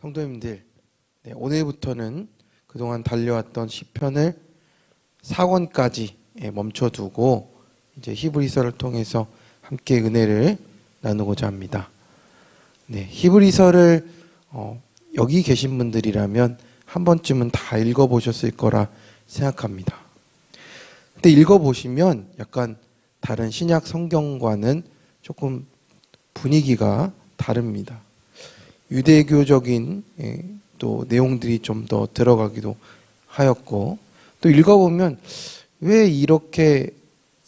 성도님들, 오늘부터는 그동안 달려왔던 시편을 4권까지 멈춰두고 이제 히브리서를 통해서 함께 은혜를 나누고자 합니다. 히브리서를 여기 계신 분들이라면 한 번쯤은 다 읽어보셨을 거라 생각합니다. 근데 읽어보시면 약간 다른 신약 성경과는 조금 분위기가 다릅니다. 유대교적인 또 내용들이 좀 더 들어가기도 하였고, 또 읽어보면 왜 이렇게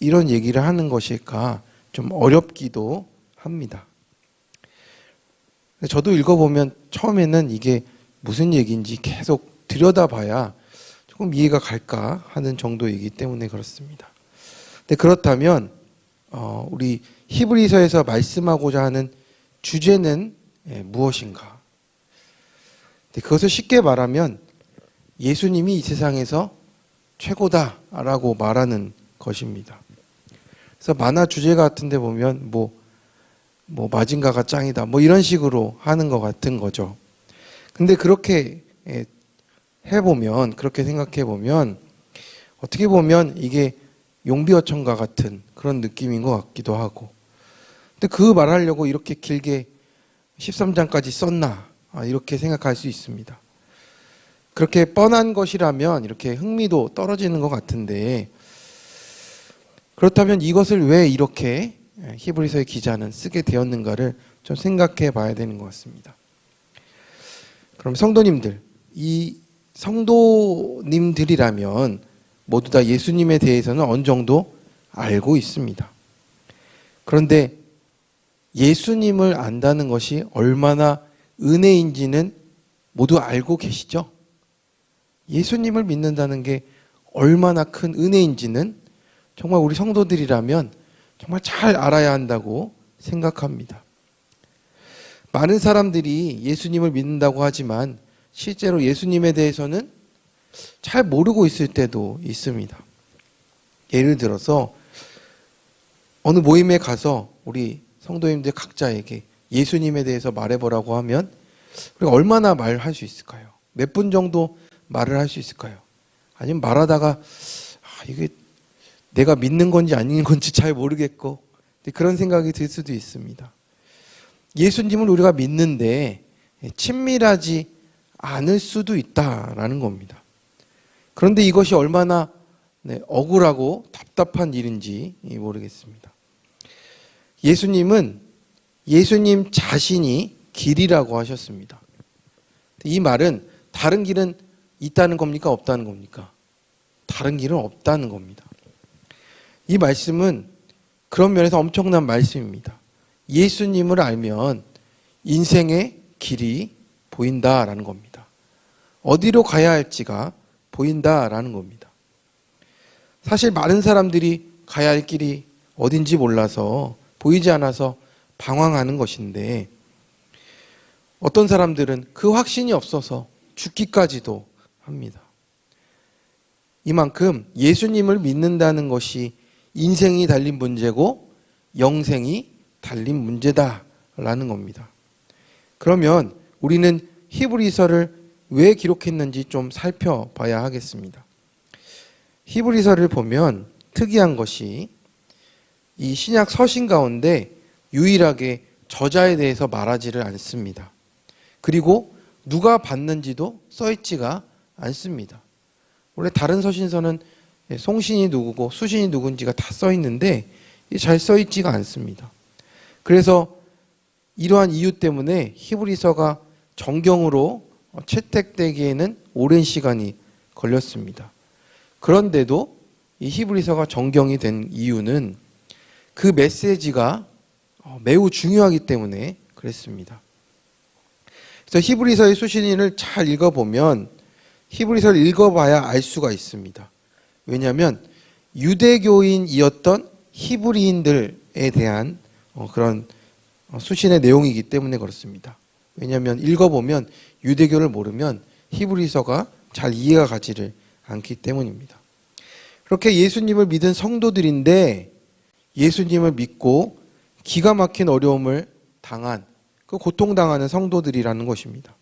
이런 얘기를 하는 것일까 좀 어렵기도 합니다. 저도 읽어보면 처음에는 이게 무슨 얘기인지 계속 들여다봐야 조금 이해가 갈까 하는 정도이기 때문에 그렇습니다. 근데 그렇다면 우리 히브리서에서 말씀하고자 하는 주제는 무엇인가? 그것을 쉽게 말하면 예수님이 이 세상에서 최고다라고 말하는 것입니다. 그래서 만화 주제 같은 데 보면 뭐 마징가가 짱이다 이런 식으로 하는 것 같은 거죠. 근데 그렇게 해보면, 그렇게 생각해보면 어떻게 보면 이게 용비어천가 같은 그런 느낌인 것 같기도 하고, 근데 그 말하려고 이렇게 길게 13장까지 썼나 이렇게 생각할 수 있습니다. 그렇게 뻔한 것이라면 이렇게 흥미도 떨어지는 것 같은데, 그렇다면 이것을 왜 이렇게 히브리서의 기자는 쓰게 되었는가를 좀 생각해 봐야 되는 것 같습니다. 그럼 성도님들, 이 성도님들이라면 모두 다 예수님에 대해서는 어느 정도 알고 있습니다. 그런데 예수님을 안다는 것이 얼마나 은혜인지는 모두 알고 계시죠? 예수님을 믿는다는 게 얼마나 큰 은혜인지는 정말 우리 성도들이라면 정말 잘 알아야 한다고 생각합니다. 많은 사람들이 예수님을 믿는다고 하지만 실제로 예수님에 대해서는 잘 모르고 있을 때도 있습니다. 예를 들어서 어느 모임에 가서 우리 성도님들 각자에게 예수님에 대해서 말해보라고 하면 우리가 얼마나 말할 수 있을까요? 몇 분 정도 말을 할 수 있을까요? 아니면 말하다가 이게 내가 믿는 건지 아닌 건지 잘 모르겠고 그런 생각이 들 수도 있습니다. 예수님을 우리가 믿는데 친밀하지 않을 수도 있다라는 겁니다. 그런데 이것이 얼마나 억울하고 답답한 일인지 모르겠습니다. 예수님은 예수님 자신이 길이라고 하셨습니다. 이 말은 다른 길은 있다는 겁니까? 없다는 겁니까? 다른 길은 없다는 겁니다. 이 말씀은 그런 면에서 엄청난 말씀입니다. 예수님을 알면 인생의 길이 보인다라는 겁니다. 어디로 가야 할지가 보인다라는 겁니다. 사실 많은 사람들이 가야 할 길이 어딘지 몰라서 보이지 않아서 방황하는 것인데, 어떤 사람들은 그 확신이 없어서 죽기까지도 합니다. 이만큼 예수님을 믿는다는 것이 인생이 달린 문제고 영생이 달린 문제다라는 겁니다. 그러면 우리는 히브리서를 왜 기록했는지 좀 살펴봐야 하겠습니다. 히브리서를 보면 특이한 것이 이 신약 서신 가운데 유일하게 저자에 대해서 말하지를 않습니다. 그리고 누가 받는지도 써있지가 않습니다. 원래 다른 서신서는 송신이 누구고 수신이 누군지가 다 써있는데 잘 써있지가 않습니다. 그래서 이러한 이유 때문에 히브리서가 정경으로 채택되기에는 오랜 시간이 걸렸습니다. 그런데도 이 히브리서가 정경이 된 이유는 그 메시지가 매우 중요하기 때문에 그랬습니다. 그래서 히브리서의 수신인을 잘 읽어보면 히브리서를 읽어봐야 알 수가 있습니다. 왜냐하면 유대교인이었던 히브리인들에 대한 그런 수신의 내용이기 때문에 그렇습니다. 왜냐하면 읽어보면 유대교를 모르면 히브리서가 잘 이해가 가지를 않기 때문입니다. 그렇게 예수님을 믿은 성도들인데 예수님을 믿고 기가 막힌 어려움을 당한, 그 고통당하는 성도들이라는 것입니다.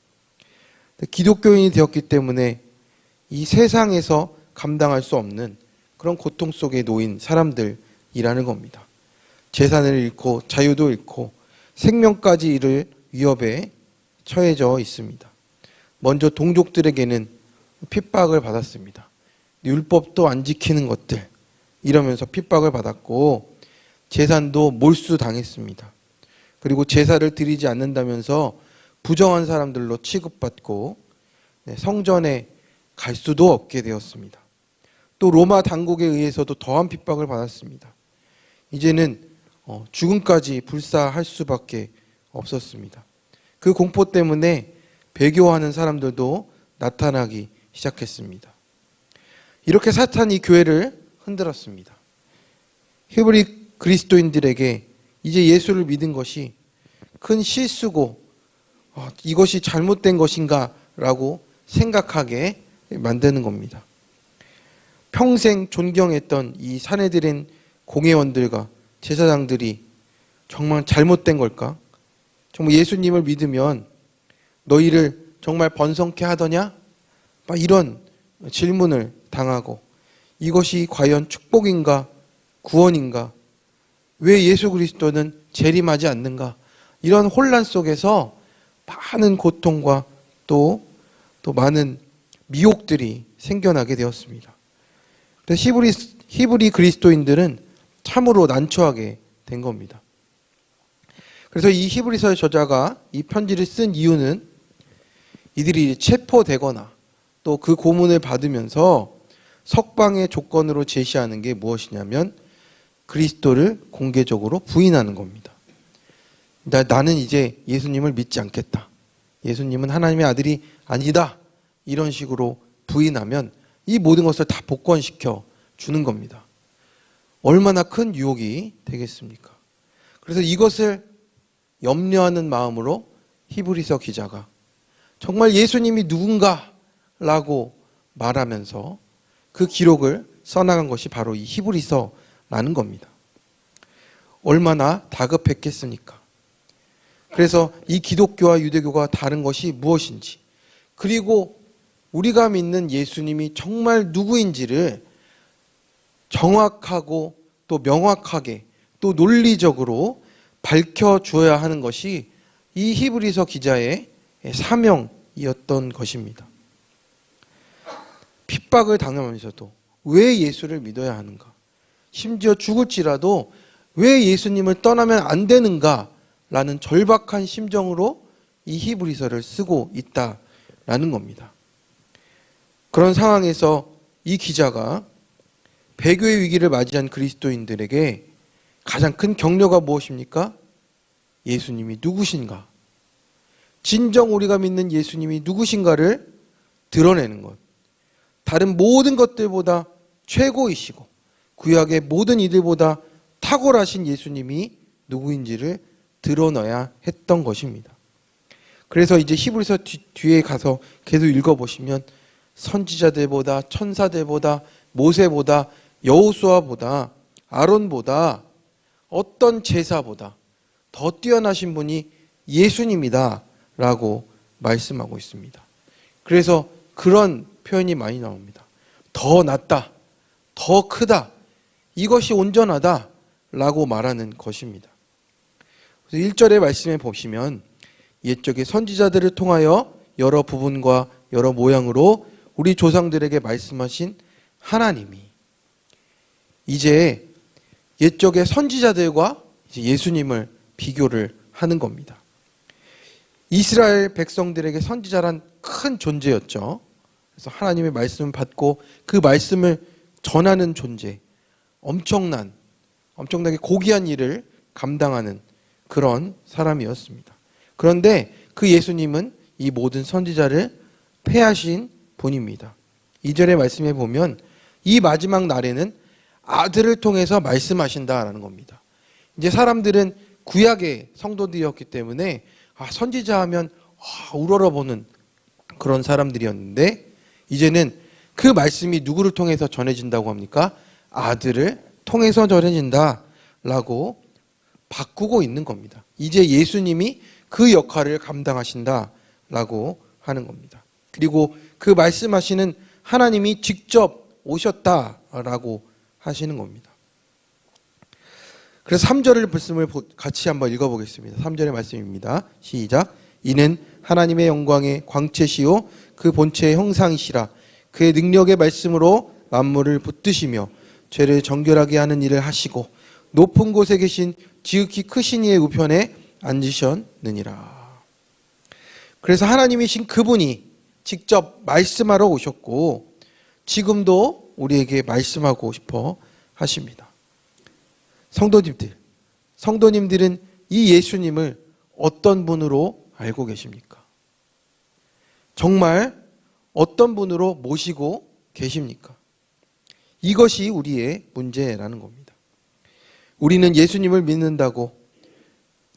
기독교인이 되었기 때문에 이 세상에서 감당할 수 없는 그런 고통 속에 놓인 사람들이라는 겁니다. 재산을 잃고 자유도 잃고 생명까지 잃을 위협에 처해져 있습니다. 먼저 동족들에게는 핍박을 받았습니다. 율법도 안 지키는 것들 이러면서 핍박을 받았고 재산도 몰수당했습니다. 그리고 제사를 드리지 않는다면서 부정한 사람들로 취급받고 성전에 갈 수도 없게 되었습니다. 또 로마 당국에 의해서도 더한 핍박을 받았습니다. 이제는 죽음까지 불사할 수밖에 없었습니다. 그 공포 때문에 배교하는 사람들도 나타나기 시작했습니다. 이렇게 사탄이 교회를 흔들었습니다. 히브리 그리스도인들에게 이제 예수를 믿은 것이 큰 실수고 이것이 잘못된 것인가 라고 생각하게 만드는 겁니다. 평생 존경했던 이 산헤드린 공회원들과 제사장들이 정말 잘못된 걸까? 정말 예수님을 믿으면 너희를 정말 번성케 하더냐? 막 이런 질문을 당하고 이것이 과연 축복인가? 구원인가? 왜 예수 그리스도는 재림하지 않는가? 이런 혼란 속에서 많은 고통과 또 많은 미혹들이 생겨나게 되었습니다. 그래서 히브리 그리스도인들은 참으로 난처하게 된 겁니다. 그래서 이 히브리서의 저자가 이 편지를 쓴 이유는 이들이 체포되거나 또 그 고문을 받으면서 석방의 조건으로 제시하는 게 무엇이냐면 그리스도를 공개적으로 부인하는 겁니다. 나는 이제 예수님을 믿지 않겠다. 예수님은 하나님의 아들이 아니다. 이런 식으로 부인하면 이 모든 것을 다 복권시켜 주는 겁니다. 얼마나 큰 유혹이 되겠습니까? 그래서 이것을 염려하는 마음으로 히브리서 기자가 정말 예수님이 누군가라고 말하면서 그 기록을 써나간 것이 바로 이 히브리서라는 겁니다. 얼마나 다급했겠습니까? 그래서 이 기독교와 유대교가 다른 것이 무엇인지, 그리고 우리가 믿는 예수님이 정말 누구인지를 정확하고 또 명확하게 또 논리적으로 밝혀주어야 하는 것이 이 히브리서 기자의 사명이었던 것입니다. 핍박을 당하면서도 왜 예수를 믿어야 하는가? 심지어 죽을지라도 왜 예수님을 떠나면 안 되는가? 라는 절박한 심정으로 이 히브리서를 쓰고 있다라는 겁니다. 그런 상황에서 이 기자가 배교의 위기를 맞이한 그리스도인들에게 가장 큰 격려가 무엇입니까? 예수님이 누구신가? 진정 우리가 믿는 예수님이 누구신가를 드러내는 것. 다른 모든 것들보다 최고이시고 구약의 모든 이들보다 탁월하신 예수님이 누구인지를 드러내야 했던 것입니다. 그래서 이제 히브리서 뒤에 가서 계속 읽어보시면 선지자들보다 천사들보다 모세보다 여호수아보다 아론보다 어떤 제사보다 더 뛰어나신 분이 예수님이다 라고 말씀하고 있습니다. 그래서 그런 표현이 많이 나옵니다. 더 낫다, 더 크다, 이것이 온전하다 라고 말하는 것입니다. 그래서 1절의 말씀에 보시면 옛적의 선지자들을 통하여 여러 부분과 여러 모양으로 우리 조상들에게 말씀하신 하나님이 이제 옛적의 선지자들과 이제 예수님을 비교를 하는 겁니다. 이스라엘 백성들에게 선지자란 큰 존재였죠. 그래서 하나님의 말씀을 받고 그 말씀을 전하는 존재, 엄청나게 고귀한 일을 감당하는 그런 사람이었습니다. 그런데 그 예수님은 이 모든 선지자를 패하신 분입니다. 2절의 말씀에 보면 이 마지막 날에는 아들을 통해서 말씀하신다라는 겁니다. 이제 사람들은 구약의 성도들이었기 때문에 선지자 하면 우러러보는 그런 사람들이었는데 이제는 그 말씀이 누구를 통해서 전해진다고 합니까? 아들을 통해서 전해진다라고 바꾸고 있는 겁니다. 이제 예수님이 그 역할을 감당하신다라고 하는 겁니다. 그리고 그 말씀하시는 하나님이 직접 오셨다라고 하시는 겁니다. 그래서 3절의 말씀을 같이 한번 읽어보겠습니다. 3절의 말씀입니다. 시작. 이는 하나님의 영광의 광채시요 그 본체의 형상이시라. 그의 능력의 말씀으로 만물을 붙드시며 죄를 정결하게 하는 일을 하시고 높은 곳에 계신 지극히 크신 이의 우편에 앉으셨느니라. 그래서 하나님이신 그분이 직접 말씀하러 오셨고 지금도 우리에게 말씀하고 싶어 하십니다. 성도님들은 이 예수님을 어떤 분으로 알고 계십니까? 정말 어떤 분으로 모시고 계십니까? 이것이 우리의 문제라는 겁니다. 우리는 예수님을 믿는다고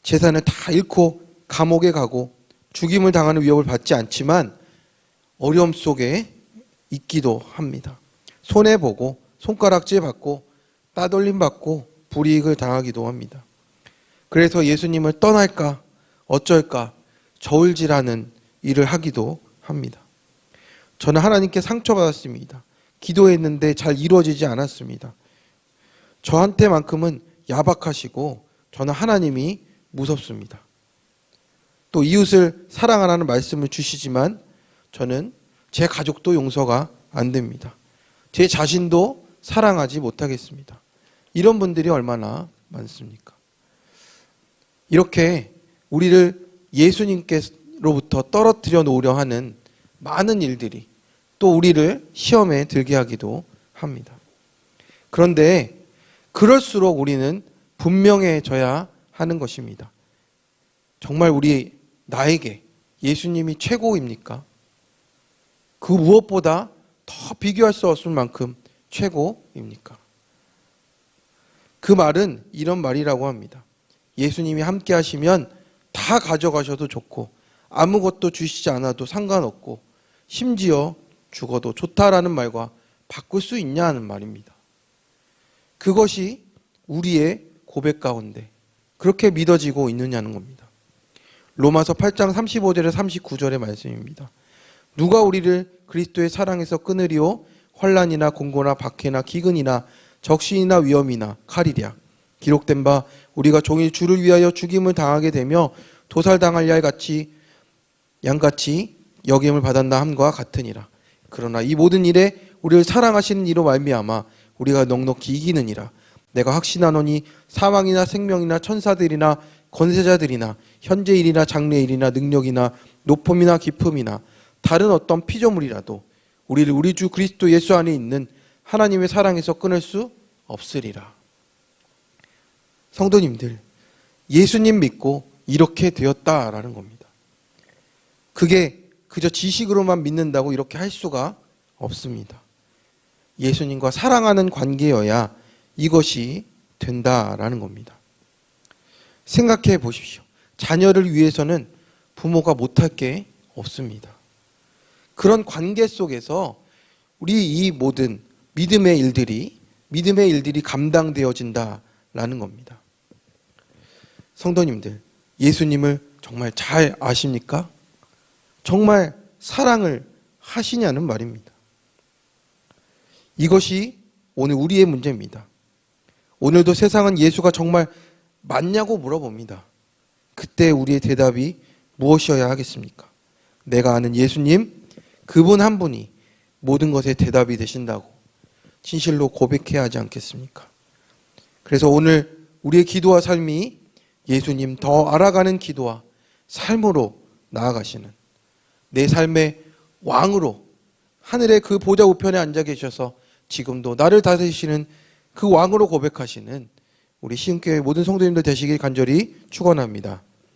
재산을 다 잃고 감옥에 가고 죽임을 당하는 위협을 받지 않지만 어려움 속에 있기도 합니다. 손해보고 손가락질 받고 따돌림 받고 불이익을 당하기도 합니다. 그래서 예수님을 떠날까 어쩔까 저울질하는 일을 하기도 합니다. 저는 하나님께 상처받았습니다. 기도했는데 잘 이루어지지 않았습니다. 저한테만큼은 야박하시고 저는 하나님이 무섭습니다. 또 이웃을 사랑하라는 말씀을 주시지만 저는 제 가족도 용서가 안 됩니다. 제 자신도 사랑하지 못하겠습니다. 이런 분들이 얼마나 많습니까? 이렇게 우리를 예수님께로부터 떨어뜨려 놓으려 하는 많은 일들이 또 우리를 시험에 들게 하기도 합니다. 그런데 그럴수록 우리는 분명해져야 하는 것입니다. 정말 나에게 예수님이 최고입니까? 그 무엇보다 더 비교할 수 없을 만큼 최고입니까? 그 말은 이런 말이라고 합니다. 예수님이 함께 하시면 다 가져가셔도 좋고 아무것도 주시지 않아도 상관없고 심지어 죽어도 좋다라는 말과 바꿀 수 있냐 하는 말입니다. 그것이 우리의 고백 가운데 그렇게 믿어지고 있느냐는 겁니다. 로마서 8장 35절에 39절의 말씀입니다. 누가 우리를 그리스도의 사랑에서 끊으리오? 환난이나 공고나 박해나 기근이나 적신이나 위험이나 칼이랴. 기록된 바 우리가 종일 주를 위하여 죽임을 당하게 되며 도살당할 양같이 여김을 받았나 함과 같으니라. 그러나 이 모든 일에 우리를 사랑하시는 이로 말미암아 우리가 넉넉히 이기느니라. 내가 확신하노니 사망이나 생명이나 천사들이나 권세자들이나 현재일이나 장래일이나 능력이나 높음이나 깊음이나 다른 어떤 피조물이라도 우리를 우리 주 그리스도 예수 안에 있는 하나님의 사랑에서 끊을 수 없으리라. 성도님들, 예수님 믿고 이렇게 되었다라는 겁니다. 그게 그저 지식으로만 믿는다고 이렇게 할 수가 없습니다. 예수님과 사랑하는 관계여야 이것이 된다라는 겁니다. 생각해 보십시오. 자녀를 위해서는 부모가 못할 게 없습니다. 그런 관계 속에서 우리 이 모든 믿음의 일들이 감당되어진다라는 겁니다. 성도님들, 예수님을 정말 잘 아십니까? 정말 사랑을 하시냐는 말입니다. 이것이 오늘 우리의 문제입니다. 오늘도 세상은 예수가 정말 맞냐고 물어봅니다. 그때 우리의 대답이 무엇이어야 하겠습니까? 내가 아는 예수님, 그분 한 분이 모든 것의 대답이 되신다고 진실로 고백해야 하지 않겠습니까? 그래서 오늘 우리의 기도와 삶이 예수님 더 알아가는 기도와 삶으로 나아가시는 내 삶의 왕으로 하늘의 그 보좌 우편에 앉아 계셔서 지금도 나를 다스리시는 그 왕으로 고백하시는 우리 시흥교회 모든 성도님들 되시길 간절히 축원합니다.